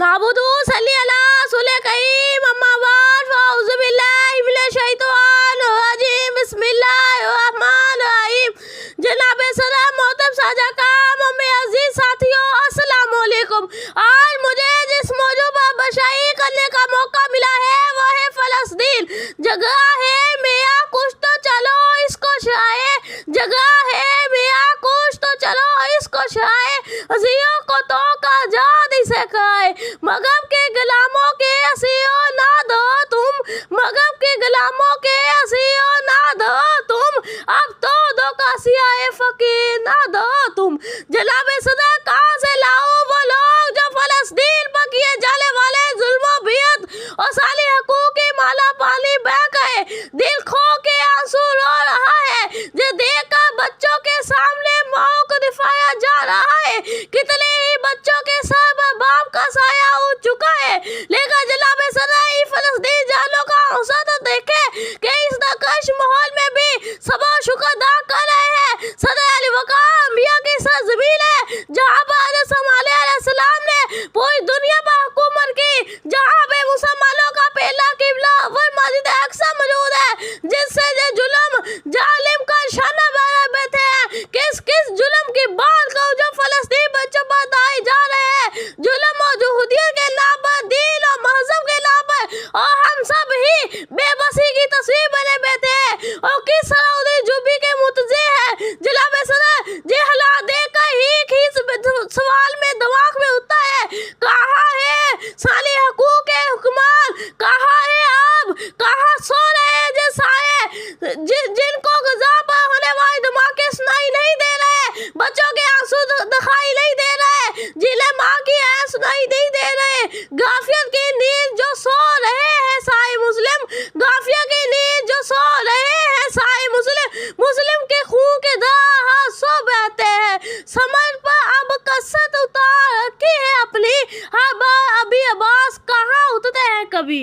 नाबुदू सल्ली अला सुले कईम अम्मा बाद फौज़ु बिल्लाहि मिनश शैतानिर रजीम बिस्मिल्लाहिर्रहमानिर रहीम। जनाब सलाम मोहतरम साजा काम में अजीज साथियों अस्सलाम वालेकुम। आज मुझे जिस मौजू पर बशाई करने का मौका मिला है वो है फ़लस्तीन। जगह है मियाँ कुछ तो चलो इसको शाये, जगह है मियाँ कुछ तो चलो इसको शाये, अजियों को तो आजादी से खाए, मगब के गुलामों के असियों ना दो तुम, मगब के गुलामों के असियों ना दो तुम, अब तो दो कासिया फकीर ना दो तुम। जनाब सदा कहाँ से लाओ वो लोग जो फ़लस्तीन पर किए जाने वाले जुल्म बियत और साली हकूक़ की माला पानी बह गए, दिल खो के आंसू रो रहा है, जो देखकर बच्चों के सामने माओ को दिखाया जा रहा है। कितने ही बच्चों के सर पर बाप का साया उठ चुका है, लेकिन जनाब सदाई फ़लस्तीन जानो का हौसला तो देखे कि इस नकश माहौल में भी सबा शुक्र अदा कर रहे हैं। सदा अली वक़ार अंबिया की सरज़मीन है, जहाँ पर हज़रत सलेमान अलैहिस्सलाम ने पूरी दुनिया पर हुकूमत की, जहाँ पे मुसलमानों का पहला किबला अव्वल मस्जिद अक्सा मौजूद है, जिससे जो जुल्म जालिम का निशाना बना थे, किस किस जुल्म की बात कहूँ जो फ़लस्तीन बच्चों पर दाए जा रहे हैं, जुल्म और जुहूदियत के नाम पर, दीन और मज़हब के नाम पर, और हम सब ही बेबसी की तस्वीर बने बैठे हैं और किस सलाउद्दीन अय्यूबी के मुतज़े हैं। जनाब सदर ये हालात देखकर ही सवाल में दिमाग में उठता है, कहाँ है साली हकूक़ के हुक्मरान, कहाँ है आप, कहाँ सो रहे हैं जो साए जिनको ग़ज़ा पर होने वाली धमाके सुनाई नहीं दे रहे, बच्चों के आंसू दिखाई नहीं दे रहे, जिन्हें माँ की आह सुनाई नहीं दे रहे, गाफियत की नींद जो सो रहे हैं साए मुस्लिम, गाफियत की नींद जो सो रहे हैं साए मुस्लिम, मुस्लिम के खून के दहाड़ सो बहते हैं, समझ पर अब कसरत उतार रखी है अपनी, हर बार अभी अब्बास कहाँ उठते हैं कभी।